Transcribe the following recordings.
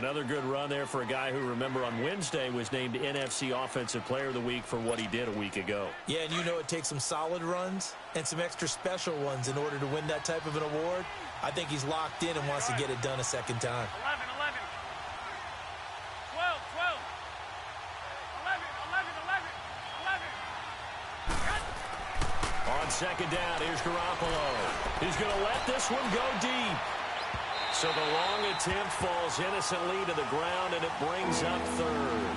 Another good run there for a guy who, remember, on Wednesday was named NFC Offensive Player of the Week for what he did a week ago. Yeah, and you know it takes some solid runs and some extra special ones in order to win that type of an award. I think he's locked in and wants to get it done a second time. 11, 11. 12, 12. 11, 11, 11. 11. On second down, here's Garoppolo. He's going to let this one go deep. So the long attempt falls innocently to the ground, and it brings up third.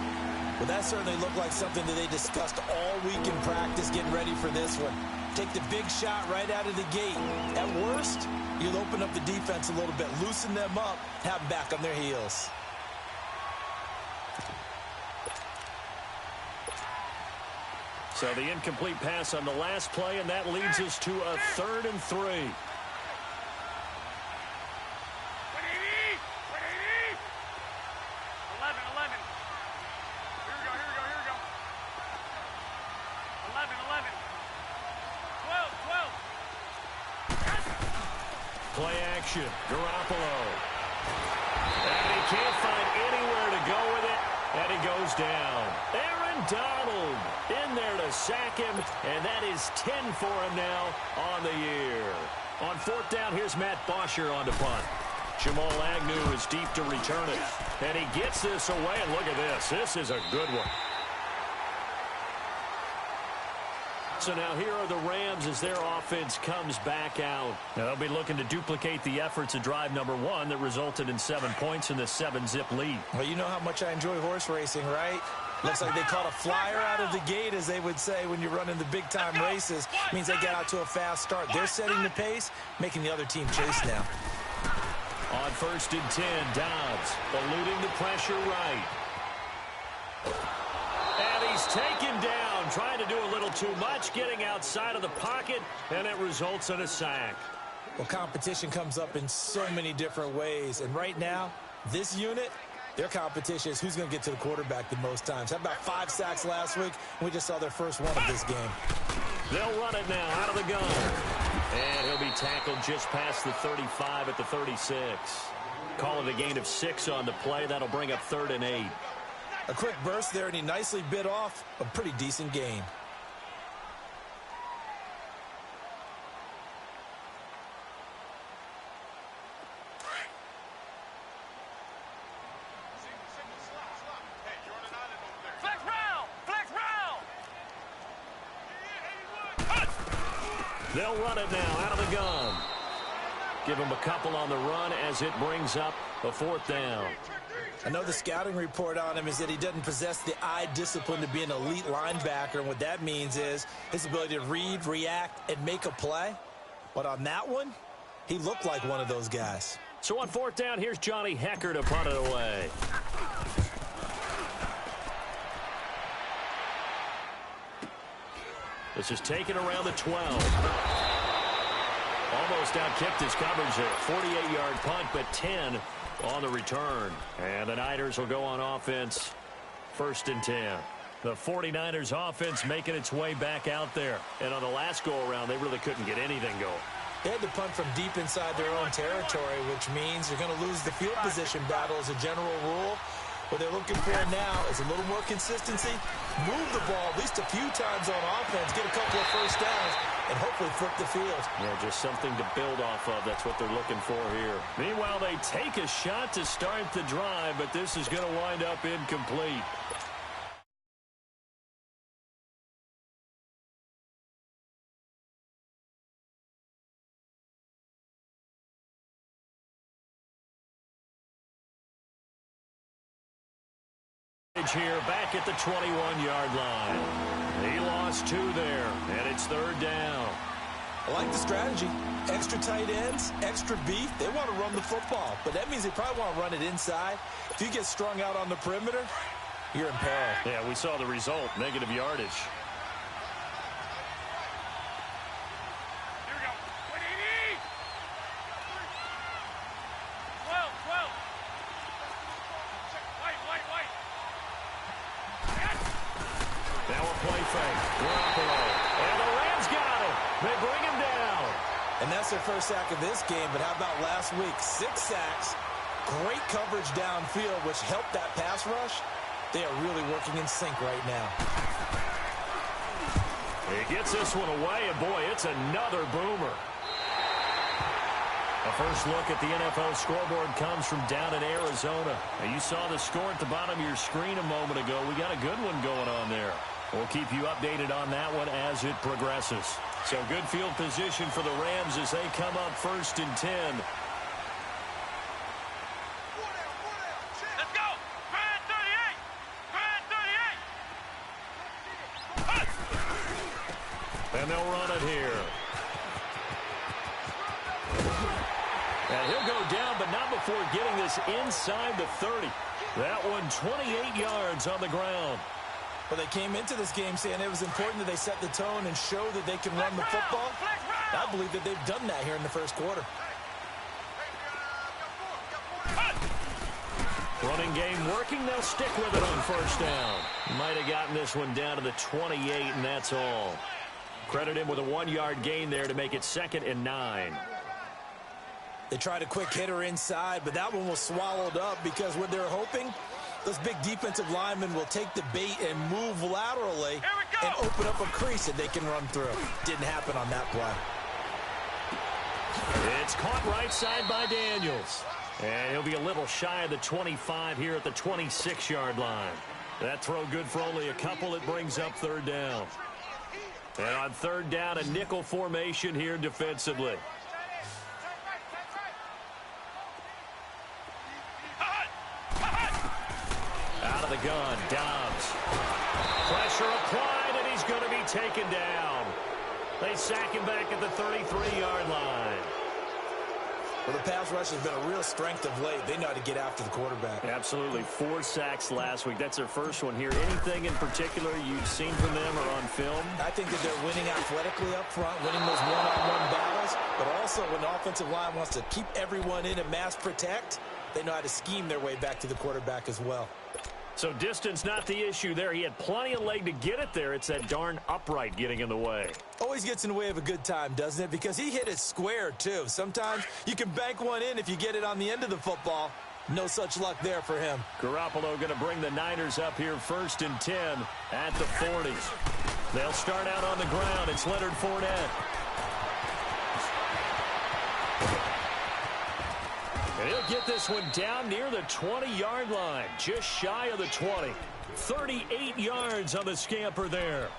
Well, that certainly looked like something that they discussed all week in practice getting ready for this one. Take the big shot right out of the gate. At worst, you'll open up the defense a little bit, loosen them up, have them back on their heels. So the incomplete pass on the last play, and that leads us to a 3rd and 3. Play action, Garoppolo. And he can't find anywhere to go with it, and he goes down. Aaron Donald in there to sack him, and that is 10 for him now on the year. On 4th down, here's Matt Bosher on the punt. Jamal Agnew is deep to return it, and he gets this away, and look at this. This is a good one. So now here are the Rams as their offense comes back out. Now they'll be looking to duplicate the efforts of drive number 1 that resulted in 7 points in the 7-zip lead. Well, you know how much I enjoy horse racing, right? Looks like they caught a flyer out of the gate, as they would say when you're running the big-time races. Means they get out to a fast start. They're setting the pace, making the other team chase now. On 1st and 10, Dobbs eluding the pressure right. And he's taken down, trying to do a little too much, getting outside of the pocket, and it results in a sack. Well, competition comes up in so many different ways, and right now, this unit, their competition is who's going to get to the quarterback the most times. How about 5 sacks last week? We just saw their first one of this game. They'll run it now out of the gun. And he'll be tackled just past the 35 at the 36. Call it a gain of 6 on the play. That'll bring up 3rd and 8. A quick burst there, and he nicely bit off a pretty decent gain. They'll run it now out of the gun. Give him a couple on the run as it brings up a 4th down. I know the scouting report on him is that he doesn't possess the eye discipline to be an elite linebacker, and what that means is his ability to read, react, and make a play. But on that one, he looked like one of those guys. So on 4th down, here's Johnny Hecker to punt it away. This is taken around the 12. Almost outkicked his coverage there. 48-yard punt, but 10 on the return. And the Niners will go on offense. 1st and 10. The 49ers offense making its way back out there. And on the last go-around, they really couldn't get anything going. They had to punt from deep inside their own territory, which means you're going to lose the field position battle as a general rule. What they're looking for now is a little more consistency, move the ball at least a few times on offense, get a couple of first downs, and hopefully flip the field. Yeah, just something to build off of. That's what they're looking for here. Meanwhile, they take a shot to start the drive, but this is going to wind up incomplete. Here back at the 21-yard line. He lost 2 there, and it's 3rd down. I like the strategy. Extra tight ends, extra beef. They want to run the football, but that means they probably want to run it inside. If you get strung out on the perimeter, you're in peril. Yeah, we saw the result, negative yardage. And that's their first sack of this game, but how about last week? 6 sacks, Great coverage downfield, which helped that pass rush. They are really working in sync right now. He gets this one away, and boy, it's another boomer. A first look at the NFL scoreboard comes from down in Arizona. Now, you saw the score at the bottom of your screen a moment ago. We got a good one going on there. We'll keep you updated on that one as it progresses. So good field position for the Rams as they come up 1st and 10. Let's go! Grand 38! Grand 38! And they'll run it here. And he'll go down, but not before getting this inside the 30. That one 28 yards on the ground. Well, they came into this game saying it was important that they set the tone and show that they can run the football. I believe that they've done that here in the first quarter. Running game working. They'll stick with it on first down. Might have gotten this one down to the 28, and that's all. Credit him with a 1-yard gain there to make it 2nd and 9. They tried a quick hitter inside, but that one was swallowed up because what they're hoping, those big defensive linemen will take the bait and move laterally and open up a crease that they can run through. Didn't happen on that play. It's caught right side by Daniels. And he'll be a little shy of the 25 here at the 26-yard line. That throw good for only a couple. It brings up 3rd down. And on 3rd down, a nickel formation here defensively. Out of the gun, Dobbs. Pressure applied, and he's going to be taken down. They sack him back at the 33-yard line. Well, the pass rush has been a real strength of late. They know how to get after the quarterback. Absolutely. 4 sacks last week. That's their first one here. Anything in particular you've seen from them or on film? I think that they're winning athletically up front, winning those one-on-one battles, but also when the offensive line wants to keep everyone in and mass protect, they know how to scheme their way back to the quarterback as well. So distance not the issue there. He had plenty of leg to get it there. It's that darn upright getting in the way. Always gets in the way of a good time, doesn't it? Because he hit it square, too. Sometimes you can bank one in if you get it on the end of the football. No such luck there for him. Garoppolo going to bring the Niners up here 1st and 10 at the 40s. They'll start out on the ground. It's Leonard Fournette. And he'll get this one down near the 20-yard line, just shy of the 20. 38 yards on the scamper there.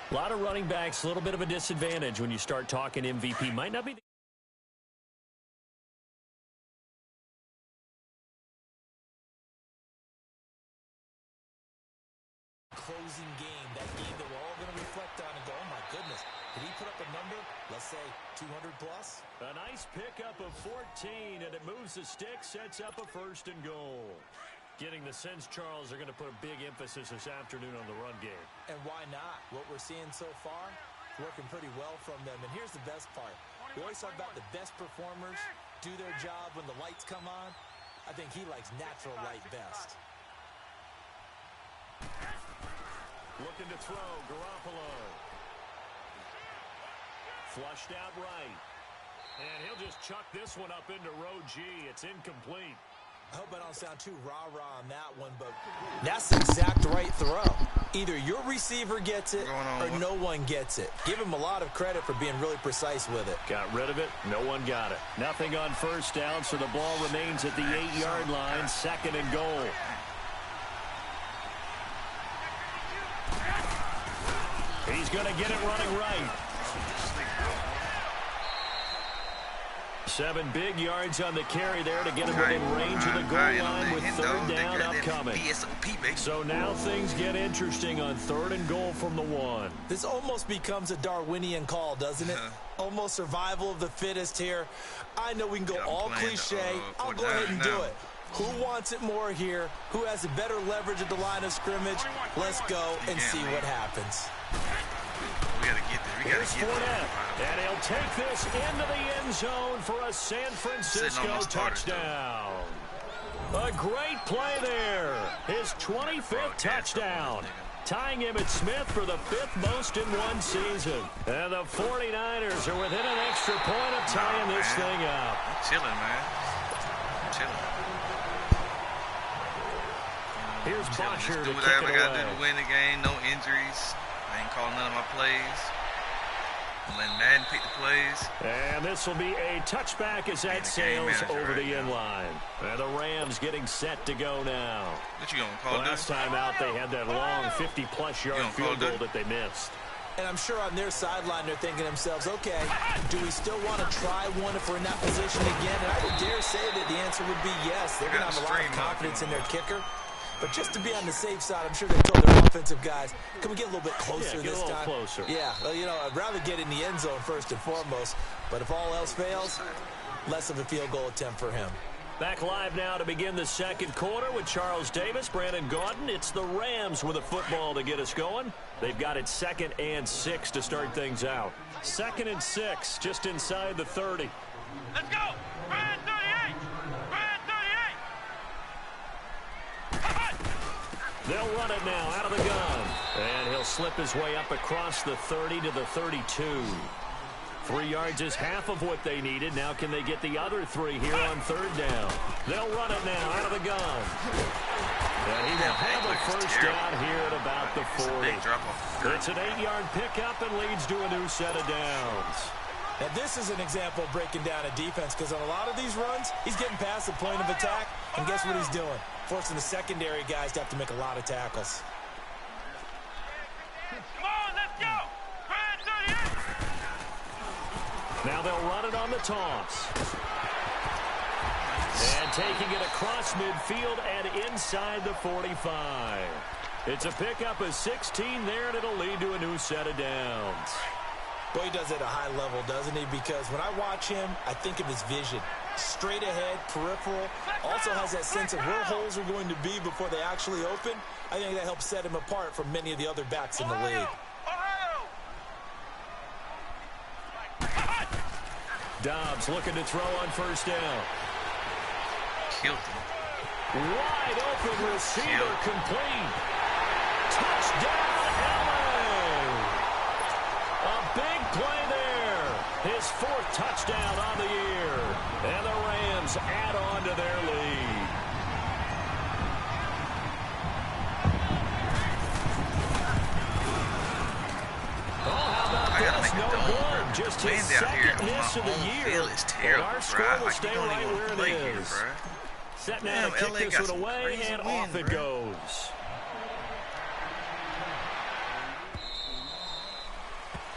A lot of running backs, a little bit of a disadvantage when you start talking MVP. Might not be closing game, that game that we're all going to reflect on and go, oh, my goodness, did he put up a number, let's say, 200 plus? A nice pickup of 14, and it moves the stick, sets up a 1st and goal. Getting the sense Charles are going to put a big emphasis this afternoon on the run game. And why not? What we're seeing so far, working pretty well from them. And here's the best part. We always talk about the best performers do their job when the lights come on. I think he likes natural light best. Looking to throw, Garoppolo. Flushed out right. And he'll just chuck this one up into row G. It's incomplete. I hope I don't sound too rah-rah on that one, but that's the exact right throw. Either your receiver gets it or no one gets it. Give him a lot of credit for being really precise with it. Got rid of it. No one got it. Nothing on first down, so the ball remains at the 8-yard line. 2nd and goal. He's going to get it running right. 7 big yards on the carry there to get him within range of the goal line with 3rd down upcoming. So now things get interesting on 3rd and goal from the 1. This almost becomes a Darwinian call, doesn't it? Almost survival of the fittest here. I know we can go all cliche. I'll go ahead and do it. Who wants it more here? Who has a better leverage at the line of scrimmage? Let's go and see what happens. We got to get there. Here's Fournette, and he'll take this into the end zone for a San Francisco touchdown. A great play there. His 25th touchdown. Tying him at Smith for the 5th most in one season. And the 49ers are within an extra point of tying this thing up. I'm chilling, man. I'm chilling. Here's Bosher to do kick whatever it I gotta away. do to win the game. No injuries. I ain't calling none of my plays. I'm letting Madden pick the plays. And this will be a touchback as that sails over the end line. And the Rams getting set to go now. What you gonna call Last time out, they had that long 50-plus yard field goal that they missed. And I'm sure on their sideline they're thinking to themselves, okay, do we still want to try one if we're in that position again? And I would dare say that the answer would be yes. They're going to have a lot of confidence in their kicker. But just to be on the safe side, I'm sure they told their offensive guys, can we get a little bit closer this time? Get a little closer. Yeah, well, you know, I'd rather get in the end zone first and foremost. But if all else fails, less of a field goal attempt for him. Back live now to begin the second quarter with Charles Davis, Brandon Gaudin. It's the Rams with a football to get us going. They've got it 2nd and 6 to start things out. 2nd and 6, just inside the 30. Let's go. Brand 38. Brand 38. They'll run it now out of the gun. And he'll slip his way up across the 30 to the 32. 3 yards is half of what they needed. Now can they get the other 3 here on 3rd down? They'll run it now out of the gun. And he will have a first down here at about the 40. It's an 8-yard pickup and leads to a new set of downs. Now this is an example of breaking down a defense, because on a lot of these runs, he's getting past the point of attack, and guess what he's doing? Forcing the secondary guys to have to make a lot of tackles. Come on, let's go. Brand 38. Now they'll run it on the toss. And taking it across midfield and inside the 45. It's a pickup of 16 there, and it'll lead to a new set of downs. Boy, he does it at a high level, doesn't he? Because when I watch him, I think of his vision. Straight ahead, peripheral. Also has that sense of where holes are going to be before they actually open. I think that helps set him apart from many of the other backs in the league. Dobbs looking to throw on first down. Killed him. Wide open receiver complete. Touchdown, LA. A big play there. His 4th touchdown on the year. And the Rams add on to their lead. Oh, how about this? No good. Just his second miss of the year. And our score will stay right where it is. Set now to kick this one away, and off it goes.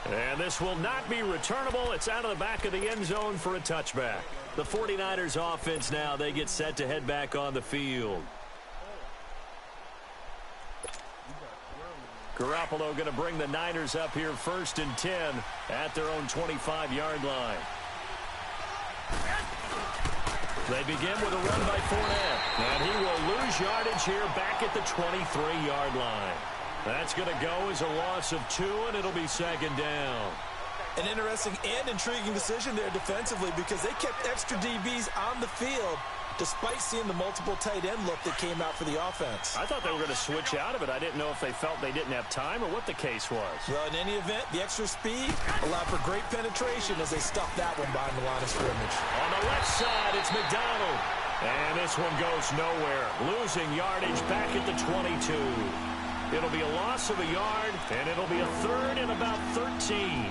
And this will not be returnable. It's out of the back of the end zone for a touchback. The 49ers offense now, they get set to head back on the field. Garoppolo going to bring the Niners up here 1st and 10 at their own 25-yard line. They begin with a run by Fournette, and he will lose yardage here back at the 23-yard line. That's going to go as a loss of 2, and it'll be 2nd down. An interesting and intriguing decision there defensively, because they kept extra DBs on the field despite seeing the multiple tight end look that came out for the offense. I thought they were going to switch out of it. I didn't know if they felt they didn't have time or what the case was. Well, in any event, the extra speed allowed for great penetration as they stuffed that one behind the line of scrimmage. On the left side, it's McDonald. And this one goes nowhere. Losing yardage back at the 22. It'll be a loss of a yard, and it'll be a 3rd and about 13.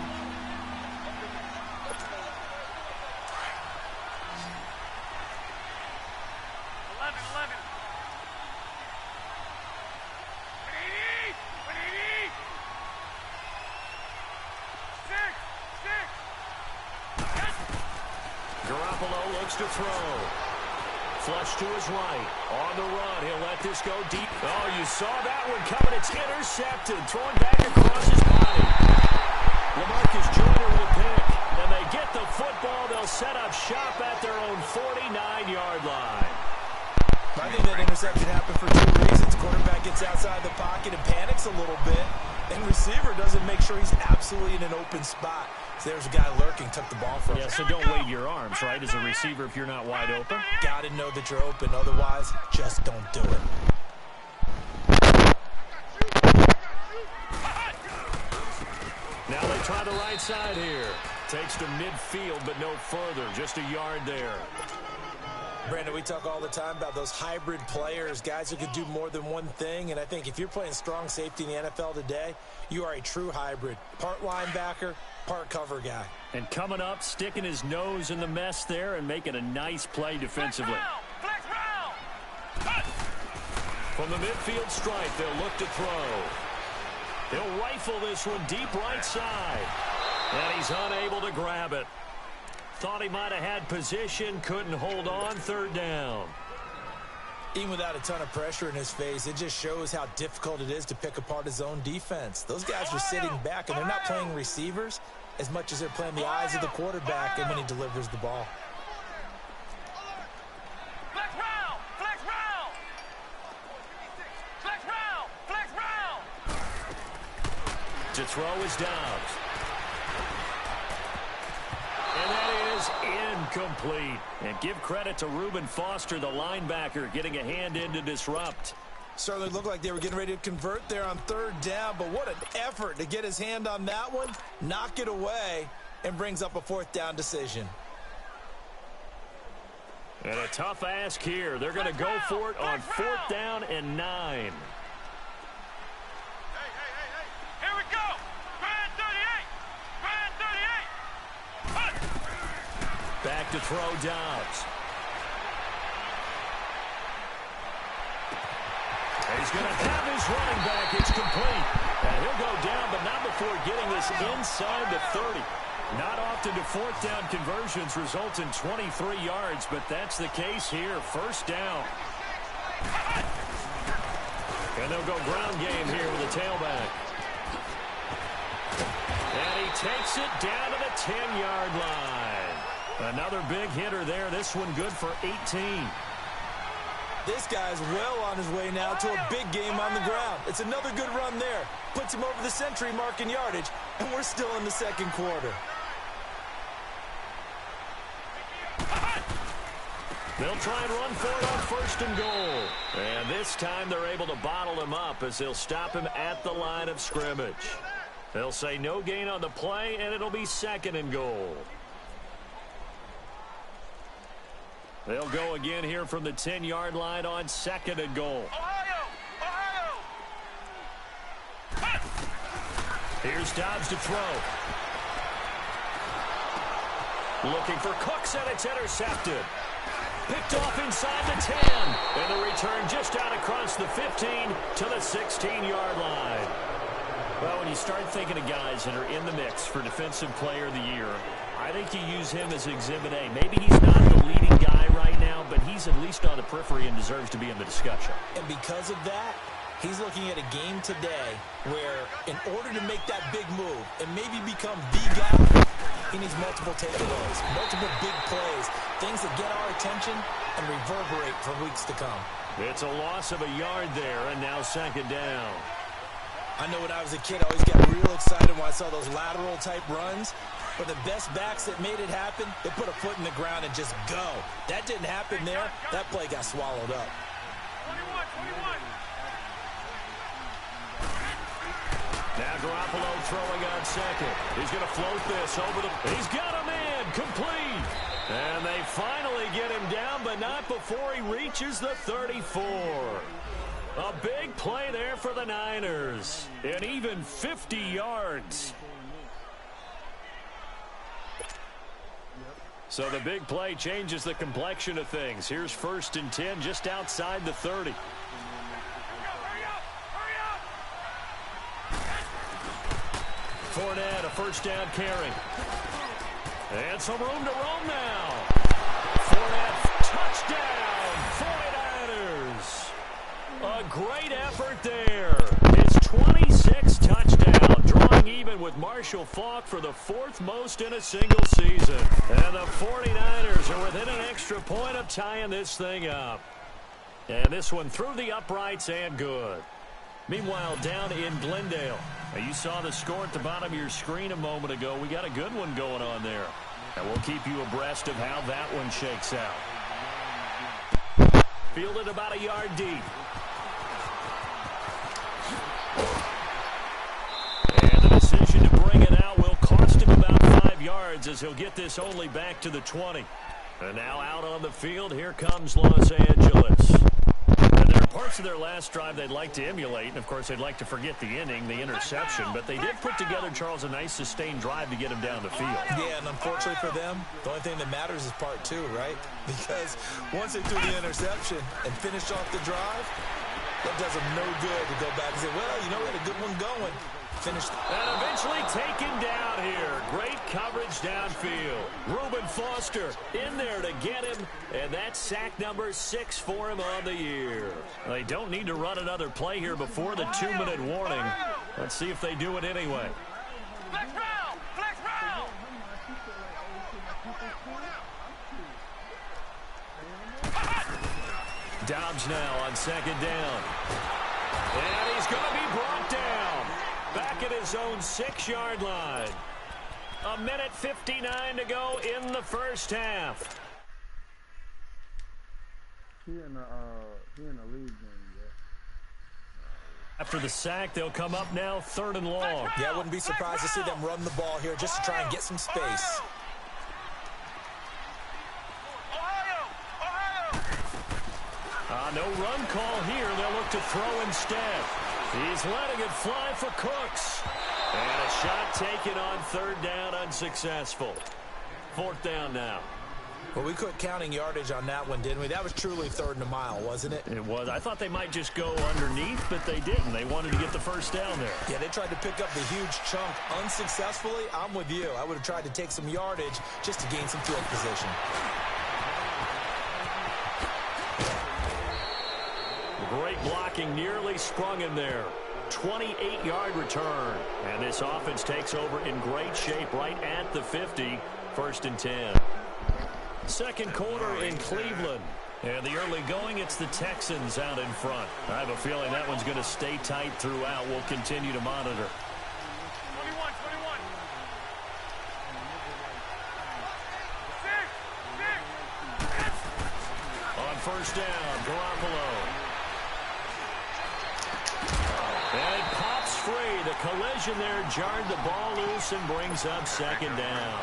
Garoppolo looks to throw. Flush to his right. On the run. He'll let this go deep. Oh, you saw that one coming. It's intercepted. Throwing back across his body. LaMarcus Joyner with a pick. And they get the football. They'll set up shop at their own 49-yard line. I think that interception happened for 2 reasons. Quarterback gets outside the pocket and panics a little bit. And receiver doesn't make sure he's absolutely in an open spot. So there's a guy lurking, took the ball from him. Yeah, so don't wave your arms, right, as a receiver if you're not wide open. Got to know that you're open. Otherwise, just don't do it. Now they try the right side here. Takes to midfield, but no further. Just a yard there. Brandon, we talk all the time about those hybrid players, guys who can do more than one thing, and I think if you're playing strong safety in the NFL today, you are a true hybrid. Part linebacker, part cover guy. And coming up, sticking his nose in the mess there and making a nice play defensively. Flex round. From the midfield stripe, they'll look to throw. He'll rifle this one deep right side. And he's unable to grab it. Thought he might have had position, couldn't hold on, third down. Even without a ton of pressure in his face, it just shows how difficult it is to pick apart his own defense. Those guys are sitting back, and they're not playing receivers as much as they're playing the eyes of the quarterback and when he delivers the ball. Flex round. Flex round. Flex round. Flex round. To throw is Dobbs. And that is incomplete. And give credit to Reuben Foster, the linebacker, getting a hand in to disrupt. Certainly looked like they were getting ready to convert there on third down, but what an effort to get his hand on that one, knock it away, and brings up a fourth down decision. And a tough ask here. They're going to go for it on fourth down and 9. Here we go. Grand 38. Grand 38. Back to throw Dobbs. He's going to have his running back. It's complete. And he'll go down, but not before getting this inside the 30. Not often do fourth down conversions result in 23 yards, but that's the case here. First down. And they'll go ground game here with a tailback. And he takes it down to the 10-yard line. Another big hitter there. This one good for 18. This guy's well on his way now to a big game on the ground. It's another good run there. Puts him over the century mark in yardage, and we're still in the second quarter. They'll try and run for it on first and goal. And this time they're able to bottle him up as they'll stop him at the line of scrimmage. They'll say no gain on the play, and it'll be second and goal. They'll go again here from the 10-yard line on second and goal. Ohio. Here's Dobbs to throw. Looking for Cooks, and it's intercepted. Picked off inside the 10. And the return just out across the 15 to the 16-yard line. Well, when you start thinking of guys that are in the mix for Defensive Player of the Year, I think you use him as Exhibit A. Maybe he's not the leading guy right now, but he's at least on the periphery and deserves to be in the discussion. And because of that, he's looking at a game today where in order to make that big move and maybe become the guy, he needs multiple takeaways, multiple big plays, things that get our attention and reverberate for weeks to come. It's a loss of a yard there, and now second down. I know when I was a kid, I always got real excited when I saw those lateral-type runs. But the best backs that made it happen, they put a foot in the ground and just go. That didn't happen there. That play got swallowed up. 21. Now Garoppolo throwing on second. He's going to float this over the... He's got him in. Complete. And they finally get him down, but not before he reaches the 34. A big play there for the Niners. And even 50 yards. So the big play changes the complexion of things. Here's first and 10 just outside the 30. Fournette, a first down carry. And some room to roam now. Fournette, touchdown, 49ers. A great effort there. His 26th touchdown, drawing even with Marshall Faulk for the fourth most in a single season. And the 49ers are within an extra point of tying this thing up. And this one through the uprights and good. Meanwhile, down in Glendale, you saw the score at the bottom of your screen a moment ago. We got a good one going on there. And we'll keep you abreast of how that one shakes out. Fielded about a yard deep. And the decision to bring it out will cost him about 5 yards as he'll get this only back to the 20. And now out on the field, here comes Los Angeles. And there are parts of their last drive they'd like to emulate, and of course they'd like to forget the inning, the interception, but they did put together, Charles, a nice sustained drive to get him down the field. Yeah, and unfortunately for them, the only thing that matters is part two, right? Because once they threw the interception and finished off the drive, that does them no good to go back and say, well, you know, we had a good one going. Finished. And eventually taken down here. Great coverage downfield. Reuben Foster in there to get him, and that's sack number 6 for him on the year. They don't need to run another play here before the 2-minute warning. Let's see if they do it anyway. Flex round! Flex round! Dobbs now on second down. And he's going to be brought down. Back at his own 6-yard line. 1:59 to go in the first half. He in the league game, yeah. After the sack, they'll come up now 3rd and long. Yeah, I wouldn't be surprised to see them run the ball here just to try and get some space. No run call here. They'll look to throw instead. He's letting it fly for Cooks. And a shot taken on 3rd down, unsuccessful. 4th down now. Well, we quit counting yardage on that one, didn't we? That was truly 3rd and a mile, wasn't it? It was. I thought they might just go underneath, but they didn't. They wanted to get the first down there. Yeah, they tried to pick up the huge chunk unsuccessfully. I'm with you. I would have tried to take some yardage just to gain some field position. Great blocking, nearly sprung him there. 28-yard return. And this offense takes over in great shape right at the 50. 1st and 10. Second quarter in Cleveland. And the early going, it's the Texans out in front. I have a feeling that one's going to stay tight throughout. We'll continue to monitor. 21. On first down, Garoppolo. And it pops free. The collision there jarred the ball loose and brings up 2nd down.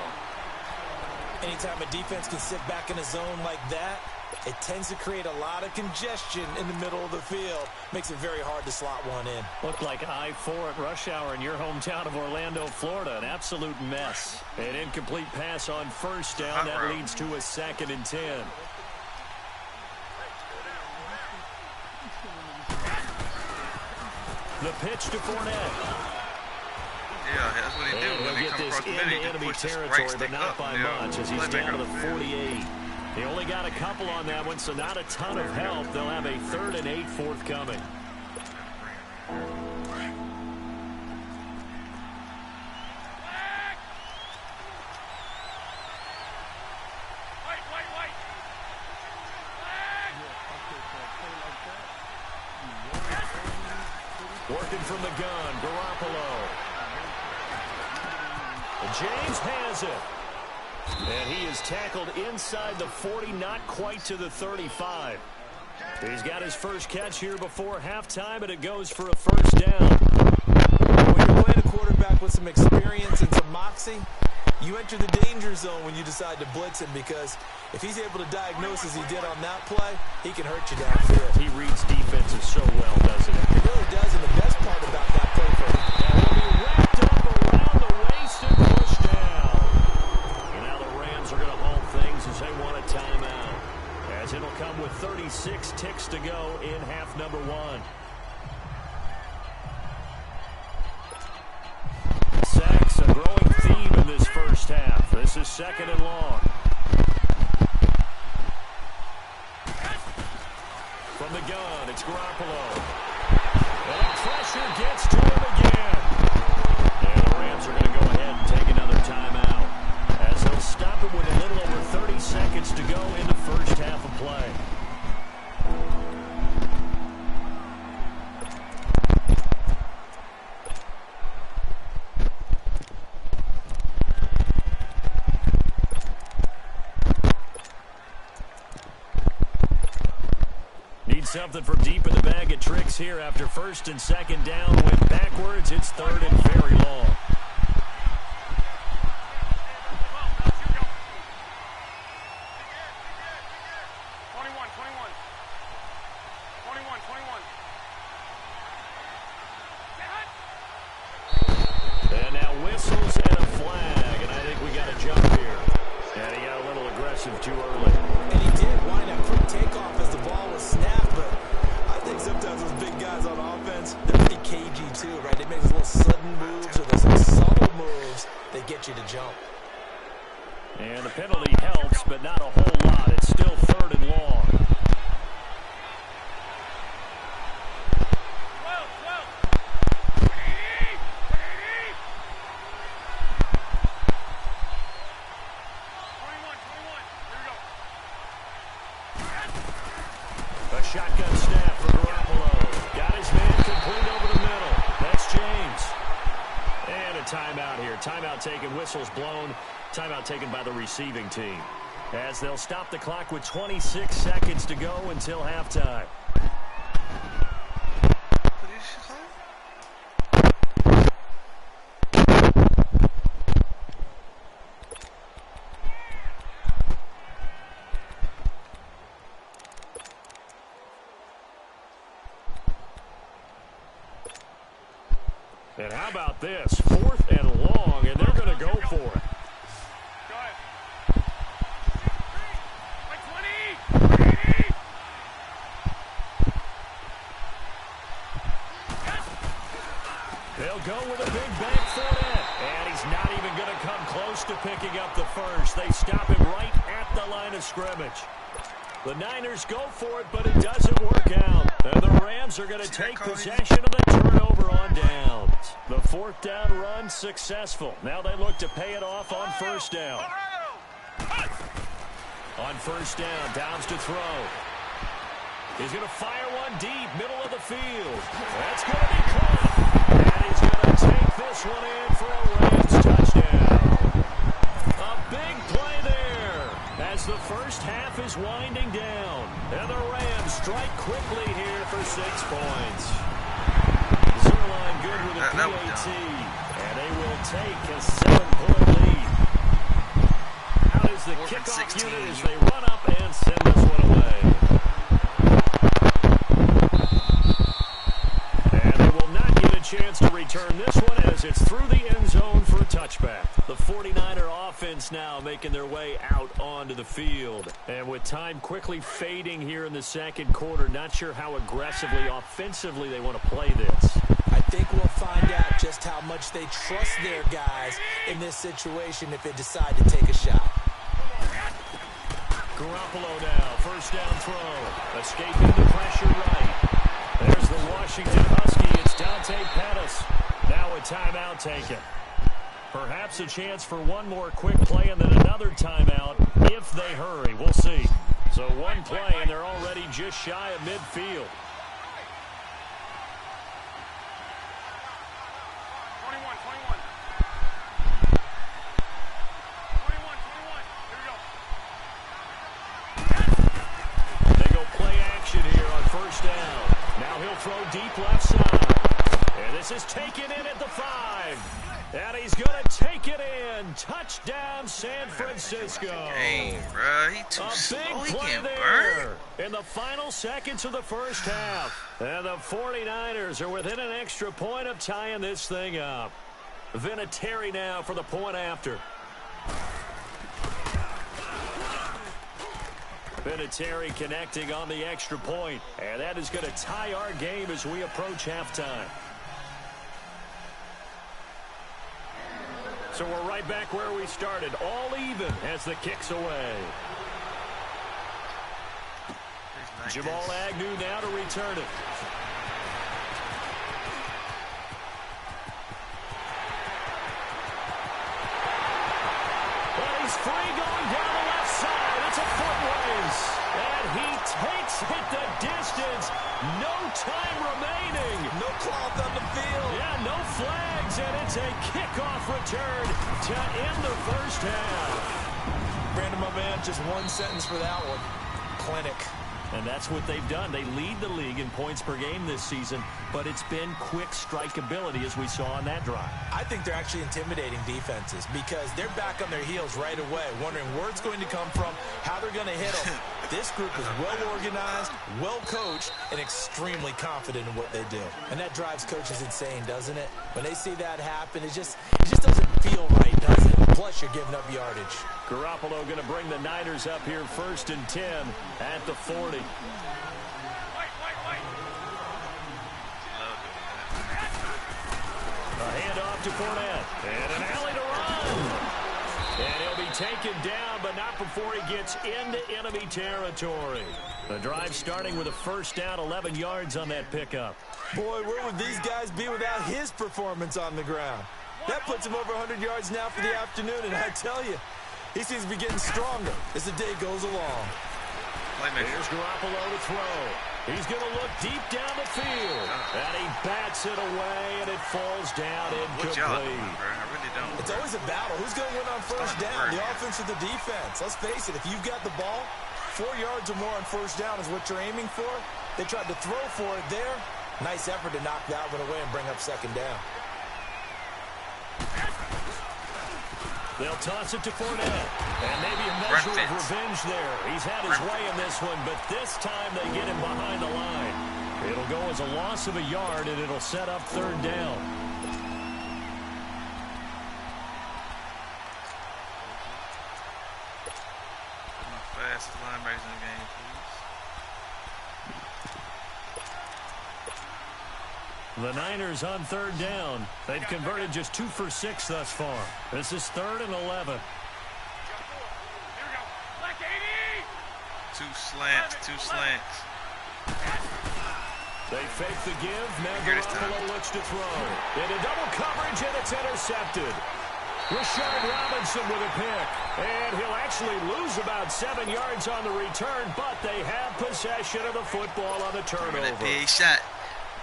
Anytime a defense can sit back in a zone like that, it tends to create a lot of congestion in the middle of the field. Makes it very hard to slot one in. Looked like I-4 at rush hour in your hometown of Orlando, Florida. An absolute mess. An incomplete pass on first down. That leads to a 2nd and 10. The pitch to Fournette. Yeah, that's what he did when he get come this across the middle. He into enemy just pushed the right territory, but stick not up. by much as he's down to the 48. He only got a couple on that one, so not a ton of help. They'll have a 3rd and 8 forthcoming. Working from the gun, Garoppolo. And James has it. And he is tackled inside the 40, not quite to the 35. He's got his first catch here before halftime, and it goes for a 1st down. When you're playing a quarterback with some experience and some moxie, you enter the danger zone when you decide to blitz him, because if he's able to diagnose as he did on that play, he can hurt you downfield. He reads defenses so well, doesn't he? He really does, and the best part about that play for him. And he'll be wrapped up around the waist and pushed down. And now the Rams are going to hold things as they want a timeout, as it'll come with 36 ticks to go in half number 1. Sacks, a growing theme in this first half. This is 2nd and long. From the gun, it's Garoppolo. And the pressure gets to him again. And the Rams are going to go ahead and take another timeout, as they'll stop him with a little over 30 seconds to go in the first half of play. Need something from deep in the bag of tricks here after 1st and 2nd down. Went backwards. It's 3rd and very long. aggressive too early. And he did wind a quick takeoff as the ball was snapped, but I think sometimes those big guys on offense, they're pretty cagey too, right? They make those little sudden moves or those subtle moves that get you to jump. And the penalty helps, but not a whole lot. It's still 3rd and long. A shotgun snap for Garoppolo. Got his man complete over the middle. That's James. And a timeout here. Timeout taken, whistles blown. Timeout taken by the receiving team. As they'll stop the clock with 26 seconds to go until halftime. And how about this? 4th and long, and they're going to go for it. Go ahead. Like 20. They'll go with a big bank for it. And he's not even going to come close to picking up the first. They stop him right at the line of scrimmage. The Niners go for it, but it doesn't work out. And the Rams are going to take possession of the turnover on downs. The 4th down run successful. Now they look to pay it off on 1st down. On 1st down, Downs to throw. He's going to fire one deep, middle of the field. That's going to be caught. And he's going to take this one in for a Rams touchdown. A big play there as the first half is winding down. And the Rams strike quickly here for 6 points. Zerline good with a PAT. And they will take a 7-point lead. Out is the kickoff unit as they run up and send this one away. And they will not get a chance to return this one as it's through the end zone for a touchback. The 49er offense now making their way out onto the field. And with time quickly fading here in the 2nd quarter, not sure how aggressively, offensively they want to play this. I think we'll find out just how much they trust their guys in this situation if they decide to take a shot. Garoppolo now, 1st down throw. Escaping the pressure right. There's the Washington Husky. It's Dante Pettis. Now a timeout taken. Perhaps a chance for one more quick play and then another timeout if they hurry. We'll see. So one play and they're already just shy of midfield. 21. 21. Here we go. They go play action here on 1st down. Now he'll throw deep left side. And this is taken in at the 5. And he's going to take it in. Touchdown, San Francisco. Hey, bro, he too slow. He can't burn. In the final seconds of the first half. And the 49ers are within an extra point of tying this thing up. Vinatieri now for the point after. Vinatieri connecting on the extra point. And that is going to tie our game as we approach halftime. So we're right back where we started, all even as the kick's away. Jamal Agnew now to return it. But he's free going down the left side. It's a foot race. And he takes it the distance. No time remaining. No cloth on the field. Yeah, no flags, and it's a kickoff return to end the first half. Brandon, my man, just one sentence for that one. Clinic. And that's what they've done. They lead the league in points per game this season, but it's been quick strikeability as we saw on that drive. I think they're actually intimidating defenses because they're back on their heels right away, wondering where it's going to come from, how they're going to hit them. This group is well organized, well coached, and extremely confident in what they do. And that drives coaches insane, doesn't it? When they see that happen, it just doesn't feel right, does it? Plus, you're giving up yardage. Garoppolo going to bring the Niners up here 1st and 10 at the 40. A handoff to Fournette. And an alley to run. And he'll be taken down, but not before he gets into enemy territory. The drive starting with a 1st down, 11 yards on that pickup. Boy, where would these guys be without his performance on the ground? That puts him over 100 yards now for the afternoon, and I tell you, he seems to be getting stronger as the day goes along. Here's Garoppolo to throw. He's going to look deep down the field. And he bats it away, and it falls down incomplete. I really don't. It's always a battle. Who's going to win on 1st down, the offense or the defense? Let's face it, if you've got the ball, 4 yards or more on 1st down is what you're aiming for. They tried to throw for it there. Nice effort to knock that one away and bring up 2nd down. They'll toss it to Fournette. And maybe a measure of revenge there. He's had his way in this one, but this time they get him behind the line. It'll go as a loss of a yard, and it'll set up 3rd down. My fastest linebackers in the game, please. The Niners on 3rd down. They've converted just 2 for 6 thus far. This is 3rd and 11. Two slants. They fake the give. Now Garoppolo looks to throw. Into double coverage, and it's intercepted. Rashard Robinson with a pick. And he'll actually lose about 7 yards on the return, but they have possession of the football on the turnover. That big shot.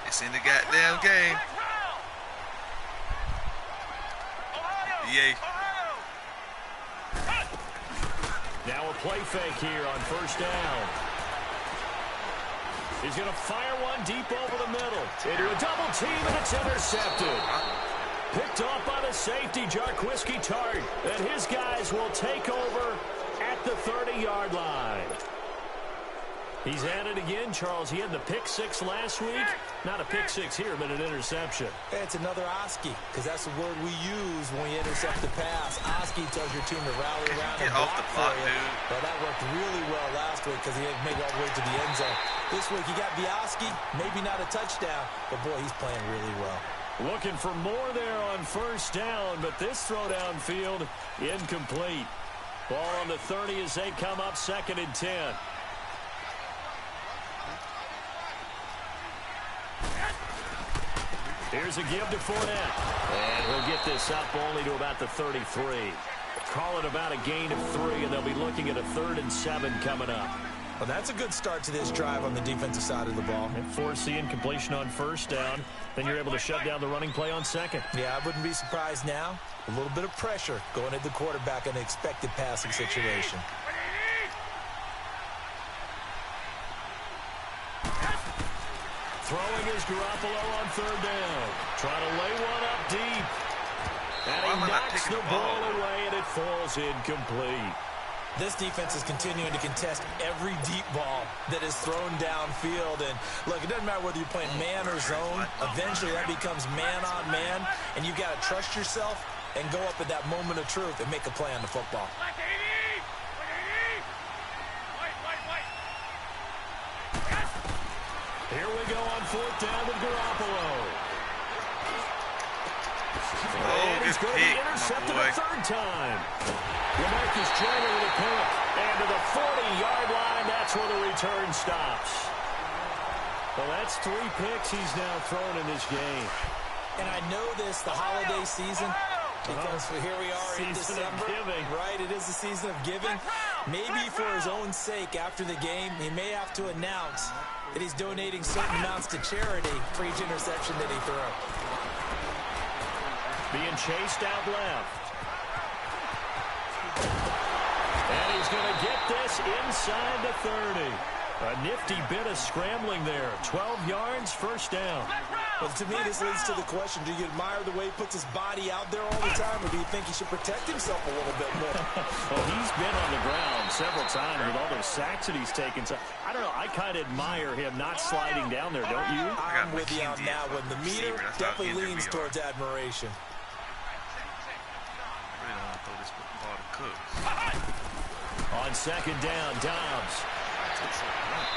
It's in the goddamn game. Yay. Now a play fake here on 1st down. He's going to fire one deep over the middle. Into a double team, and it's intercepted. Picked off by the safety, Jarquiski Tart. And his guys will take over at the 30-yard line. He's at it again, Charles. He had the pick 6 last week. Not a pick 6 here, but an interception. Hey, it's another Oski, because that's the word we use when we intercept the pass. Oski tells your team to rally around and block for you. Well, that worked really well last week because he didn't make it all the way to the end zone. This week, you got Oski, maybe not a touchdown, but boy, he's playing really well. Looking for more there on 1st down, but this throw downfield incomplete. Ball on the 30 as they come up 2nd and 10. Here's a give to Fournette. And he'll get this up only to about the 33. Call it about a gain of 3, and they'll be looking at a 3rd and 7 coming up. Well, that's a good start to this drive on the defensive side of the ball. And force the incompletion on 1st down. Then you're able to shut down the running play on 2nd. Yeah, I wouldn't be surprised now. A little bit of pressure going at the quarterback in an expected passing situation. Throwing is Garoppolo on 3rd down. Trying to lay one up deep. And he knocks the ball away, and it falls incomplete. This defense is continuing to contest every deep ball that is thrown downfield. And, look, it doesn't matter whether you're playing man or zone. Eventually, that becomes man on man. And you've got to trust yourself and go up at that moment of truth and make a play on the football. Here we go on 4th down with Garoppolo. And he's going to be intercepted a 3rd time. LaMarcus Joyner with a pick. And to the 40-yard line, that's where the return stops. Well, that's 3 picks he's now thrown in this game. And I know this, the holiday season, because here we are in December. Right, it is the season of giving. Maybe for his own sake, after the game, he may have to announce that he's donating certain amounts to charity for each interception that he throws. Being chased out left. And he's going to get this inside the 30. A nifty bit of scrambling there. 12 yards, 1st down. Well, to me, this leads to the question, do you admire the way he puts his body out there all the time, or do you think he should protect himself a little bit more? Well, he's been on the ground several times with all those sacks that he's taken. So, I don't know, I kind of admire him not sliding down there, don't you? I'm with you on that one. The meter definitely leans towards admiration. I really don't want to throw this ball to cooked. On second down, Dobbs.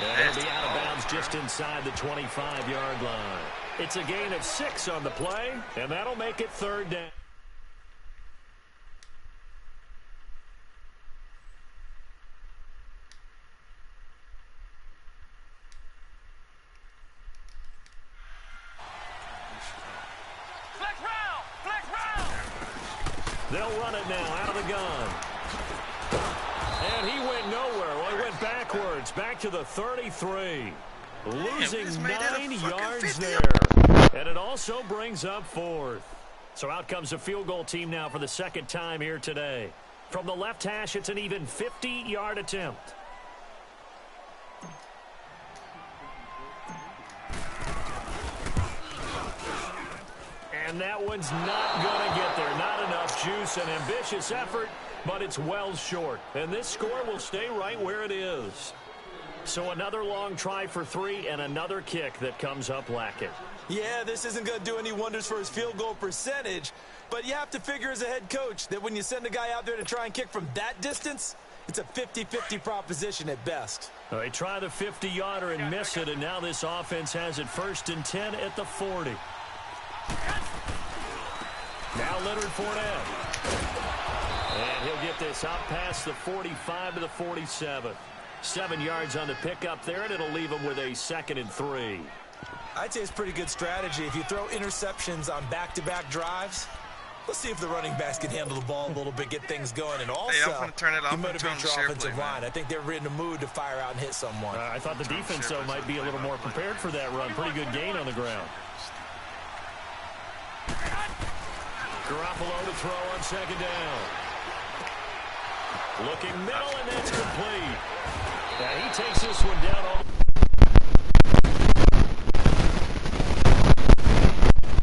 And he'll be out of bounds just inside the 25-yard line. It's a gain of 6 on the play, and that'll make it third down. They'll run it now out of the gun. And he went nowhere. Well, he went backwards, back to the 33. Losing 9 yards there. And it also brings up 4th. So out comes the field goal team now for the second time here today. From the left hash, it's an even 50-yard attempt. And that one's not going to get there. Not enough juice. An ambitious effort, but it's well short. And this score will stay right where it is. So another long try for 3 and another kick that comes up lacking. Yeah, this isn't going to do any wonders for his field goal percentage, but you have to figure as a head coach that when you send a guy out there to try and kick from that distance, it's a 50-50 proposition at best. They try the 50-yarder and miss it, and now this offense has it 1st and 10 at the 40. Now Leonard Fournette. And he'll get this out past the 45 to the 47. 7 yards on the pickup there, and it'll leave him with a 2nd and 3. I'd say it's pretty good strategy. If you throw interceptions on back-to-back drives, let's see if the running backs can handle the ball a little bit, get things going. And also, I'm going to turn it off. you motivate your offensive line. I think they're in the mood to fire out and hit someone. I thought the defense, though, might be a little more prepared for that run. Pretty good gain on the ground. Garoppolo to throw on second down. Looking middle, and that's complete. Yeah, he takes this one down.